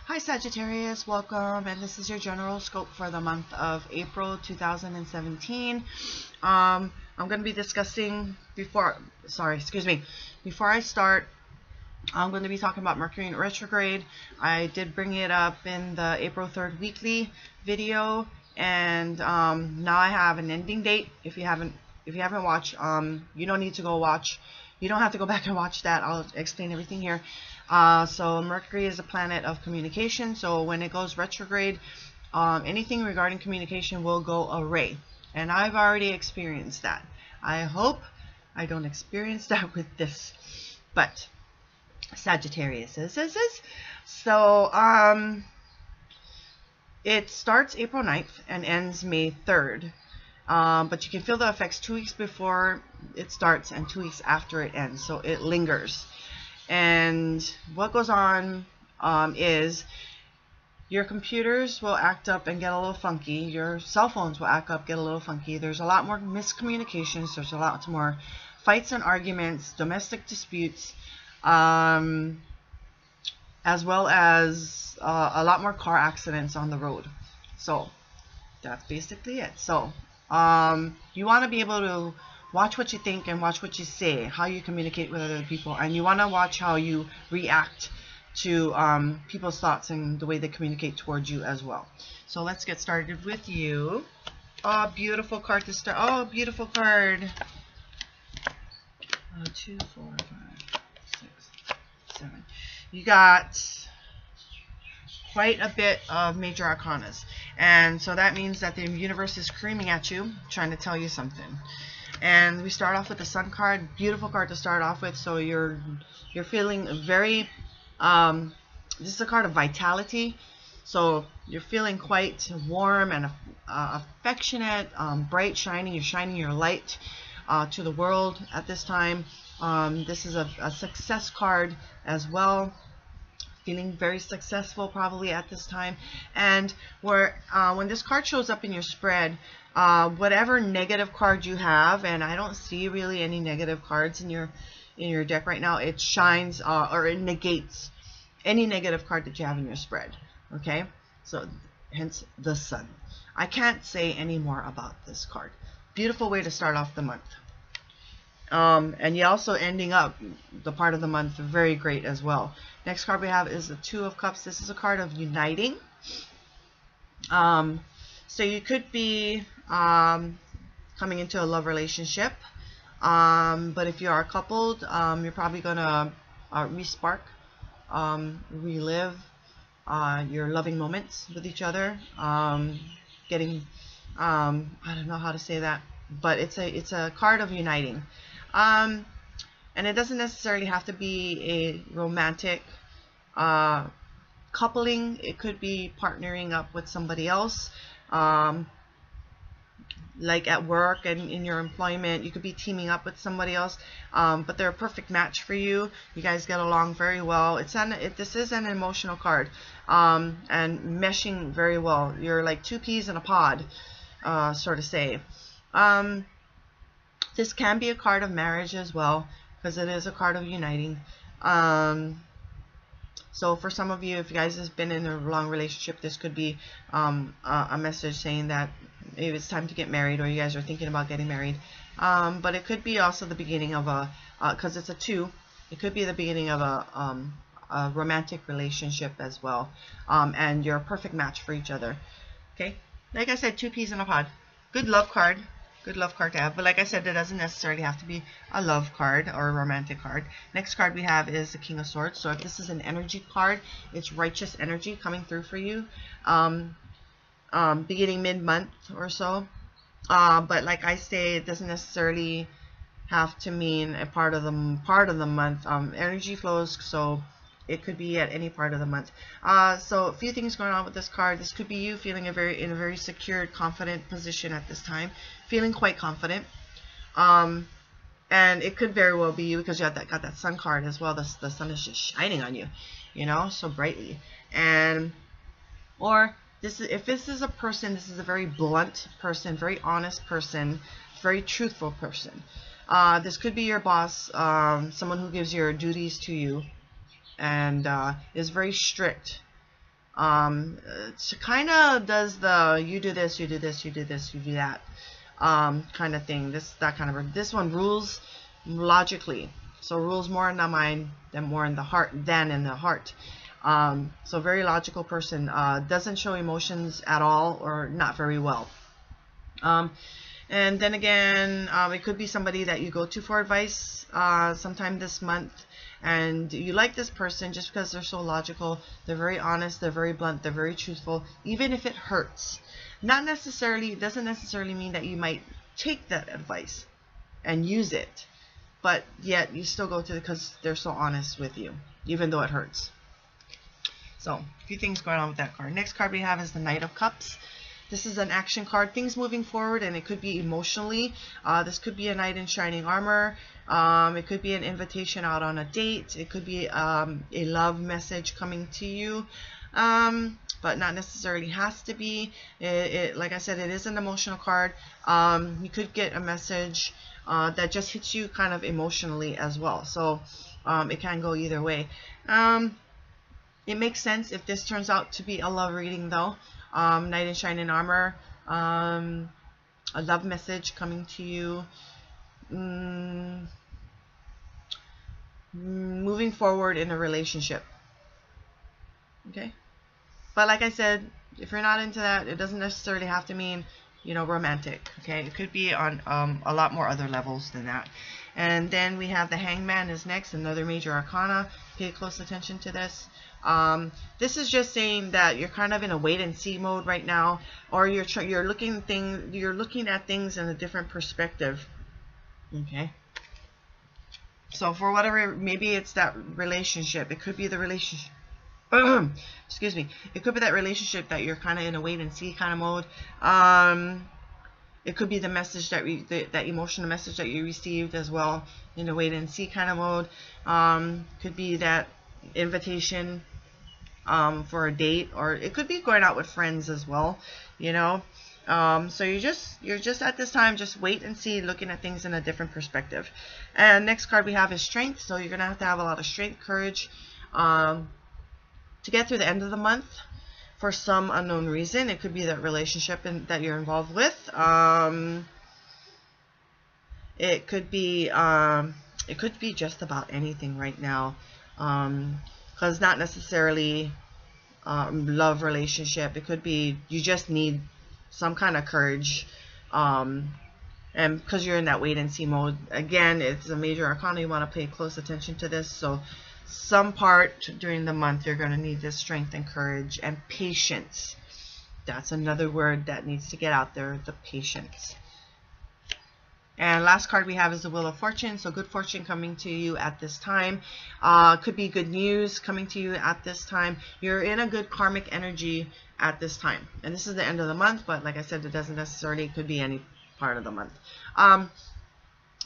Hi Sagittarius, welcome, and this is your general scope for the month of April 2017. I'm going to be discussing before I start, I'm going to be talking about Mercury in retrograde. I did bring it up in the April 3rd weekly video, and now I have an ending date. If you haven't watched, you don't need to go watch. You don't have to go back and watch that. I'll explain everything here. So Mercury is a planet of communication. So when it goes retrograde, anything regarding communication will go awry. And I've already experienced that. I hope I don't experience that with this. But Sagittarius is. So it starts April 9th and ends May 3rd. But you can feel the effects 2 weeks before it starts and 2 weeks after it ends. So it lingers. And what goes on is your computers will act up and get a little funky. Your cell phones will act up, get a little funky. There's a lot more miscommunications. There's a lot more fights and arguments, domestic disputes, as well as a lot more car accidents on the road. So that's basically it. So you want to be able to watch what you think and watch what you say, how you communicate with other people, and you want to watch how you react to people's thoughts and the way they communicate towards you as well. So let's get started with you. Oh, beautiful card to start. Oh, beautiful card. 2, 4, 5, 6, 7. You got quite a bit of major arcanas, and so that means that the universe is screaming at you, trying to tell you something. And we start off with the Sun card. Beautiful card to start off with. So you're feeling very this is a card of vitality, so you're feeling quite warm and affectionate, bright, shining. You're shining your light to the world at this time. This is a success card as well. Feeling very successful probably at this time. And when this card shows up in your spread, whatever negative card you have, and I don't see really any negative cards in your deck right now, it shines or it negates any negative card that you have in your spread. Okay, so hence the Sun. I can't say any more about this card. Beautiful way to start off the month. And you're also ending up the part of the month very great as well. Next card we have is the Two of Cups. This is a card of uniting. So you could be coming into a love relationship, but if you are coupled, you're probably gonna re-spark, relive your loving moments with each other. Getting I don't know how to say that, but it's a card of uniting. And it doesn't necessarily have to be a romantic coupling. It could be partnering up with somebody else, like at work and in your employment. You could be teaming up with somebody else, but they're a perfect match for you. You guys get along very well. This is an emotional card, and meshing very well. You're like two peas in a pod, sort of say. This can be a card of marriage as well, because it is a card of uniting. So for some of you, if you guys have been in a long relationship, this could be a message saying that maybe it's time to get married, or you guys are thinking about getting married. But it could be also the beginning of because it's a 2, it could be the beginning of a romantic relationship as well. And you're a perfect match for each other. Okay, like I said, two peas in a pod. Good love card. Good love card to have, but like I said, it doesn't necessarily have to be a love card or a romantic card. Next card we have is the King of Swords. So if this is an energy card, it's righteous energy coming through for you, beginning mid-month or so. But like I say, it doesn't necessarily have to mean a part of the month. Energy flows, so it could be at any part of the month. So a few things going on with this card. This could be you feeling in a very secured, confident position at this time, feeling quite confident. And it could very well be you, because you got that Sun card as well. The sun is just shining on you, you know, so brightly. And or if this is a person, this is a very blunt person, very honest person, very truthful person. This could be your boss, someone who gives your duties to you, and is very strict It kind of does the you do this, you do this, you do this, you do that kind of thing. This one rules logically, so rules more in the mind than in the heart. So very logical person, doesn't show emotions at all or not very well. And then again, it could be somebody that you go to for advice sometime this month, and you like this person just because they're so logical. They're very honest, they're very blunt, they're very truthful, even if it hurts. It doesn't necessarily mean that you might take that advice and use it, but yet you still go to it because they're so honest with you, even though it hurts. So, a few things going on with that card. Next card we have is the Knight of Cups. This is an action card, things moving forward, and it could be emotionally. This could be a knight in shining armor. It could be an invitation out on a date. It could be a love message coming to you, but not necessarily has to be. Like I said, it is an emotional card. You could get a message that just hits you kind of emotionally as well. So it can go either way. It makes sense if this turns out to be a love reading, though. Knight in shining armor, a love message coming to you, moving forward in a relationship. Okay, but like I said, if you're not into that, it doesn't necessarily have to mean, you know, romantic. Okay, it could be on a lot more other levels than that. And then we have the Hangman is next, another major arcana. Pay close attention to this. This is just saying that you're kind of in a wait and see mode right now, or you're looking at things in a different perspective. Okay. So for whatever, maybe it's that relationship. It could be the relationship. Excuse me. It could be that relationship that you're kind of in a wait and see kind of mode. It could be the message that emotional message that you received as well, in a wait and see kind of mode. Could be that invitation for a date, or it could be going out with friends as well, you know. So you're just at this time, just wait and see, looking at things in a different perspective. And next card we have is strength. So you're gonna have to have a lot of strength, courage, to get through the end of the month for some unknown reason. It could be that relationship that you're involved with. It could be just about anything right now, because not necessarily love, relationship. It could be you just need some kind of courage, and because you're in that wait and see mode. Again, it's a major arcana. You want to pay close attention to this. So some part during the month you're going to need this strength and courage and patience. That's another word that needs to get out there, the patience. And last card we have is the Wheel of Fortune. So good fortune coming to you at this time. Could be good news coming to you at this time. You're in a good karmic energy at this time. And this is the end of the month, but like I said, it doesn't necessarily, it could be any part of the month.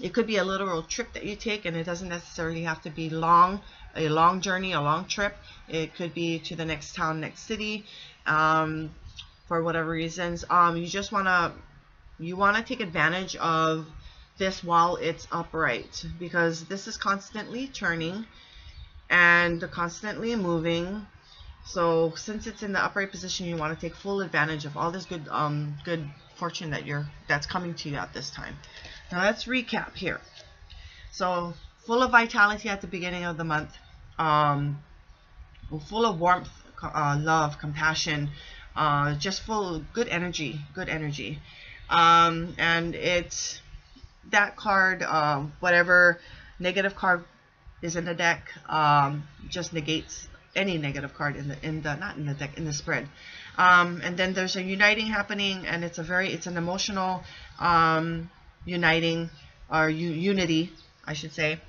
It could be a literal trip that you take, and it doesn't necessarily have to be long, a long journey, a long trip. It could be to the next town, next city, for whatever reasons. You want to take advantage of this while it's upright, because this is constantly turning and constantly moving. So since it's in the upright position, you want to take full advantage of all this good fortune that's coming to you at this time. Now let's recap here. So full of vitality at the beginning of the month, full of warmth, love, compassion, just full of good energy, and it's that card, whatever negative card is in the deck, just negates any negative card in the spread. And then there's a uniting happening, and it's an emotional uniting, or unity, I should say.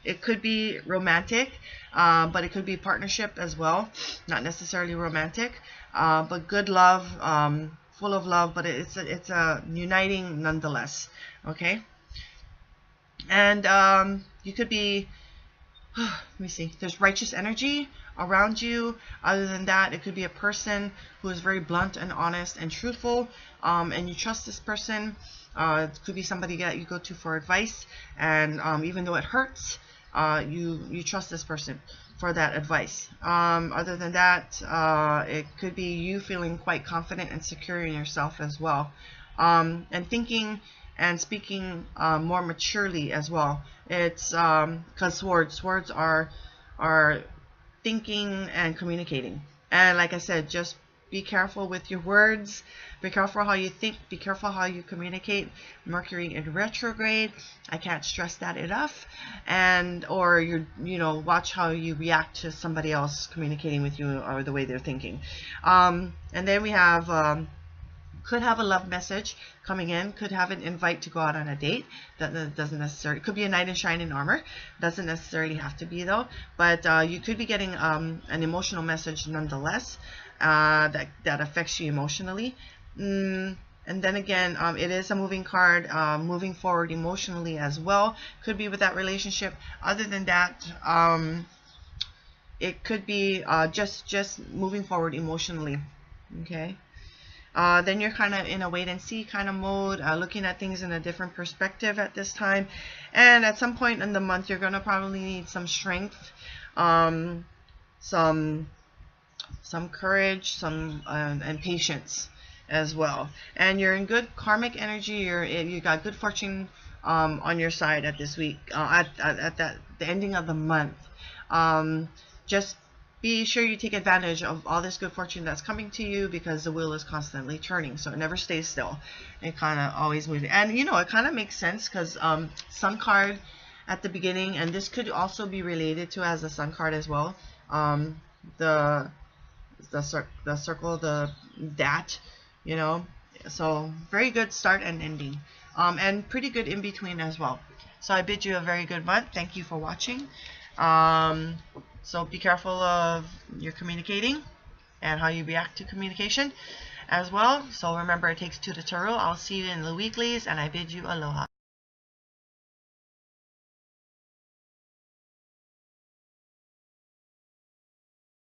It could be romantic, but it could be partnership as well, not necessarily romantic, but good love, full of love, but it's a uniting nonetheless. Okay. And you could be, let me see, there's righteous energy around you. Other than that, it could be a person who is very blunt and honest and truthful, and you trust this person. It could be somebody that you go to for advice, and even though it hurts, you trust this person. for that advice. Other than that, it could be you feeling quite confident and secure in yourself as well, and thinking and speaking more maturely as well. It's because swords are thinking and communicating. And like I said, just be careful with your words. Be careful how you think. Be careful how you communicate. Mercury in retrograde. I can't stress that enough. And or you watch how you react to somebody else communicating with you or the way they're thinking. And then we have could have a love message coming in, could have an invite to go out on a date. That doesn't necessarily, could be a knight in shining armor, doesn't necessarily have to be though, but you could be getting an emotional message nonetheless, that affects you emotionally. And then again, it is a moving card, moving forward emotionally as well, could be with that relationship. Other than that, it could be just moving forward emotionally. Okay. Then you're kind of in a wait and see kind of mode, looking at things in a different perspective at this time. And at some point in the month, you're going to probably need some strength, some courage, and patience as well. And you're in good karmic energy. You got good fortune on your side at this week, at the ending of the month. Just be sure you take advantage of all this good fortune that's coming to you, because the wheel is constantly turning, so it never stays still. It kind of always moves. And it kind of makes sense because Sun card at the beginning, and this could also be related to as a Sun card as well. The circle, that, so very good start and ending, and pretty good in between as well. So I bid you a very good month. Thank you for watching. So be careful of your communicating and how you react to communication as well. So remember, it takes two to tango. I'll see you in the weeklies, and I bid you aloha.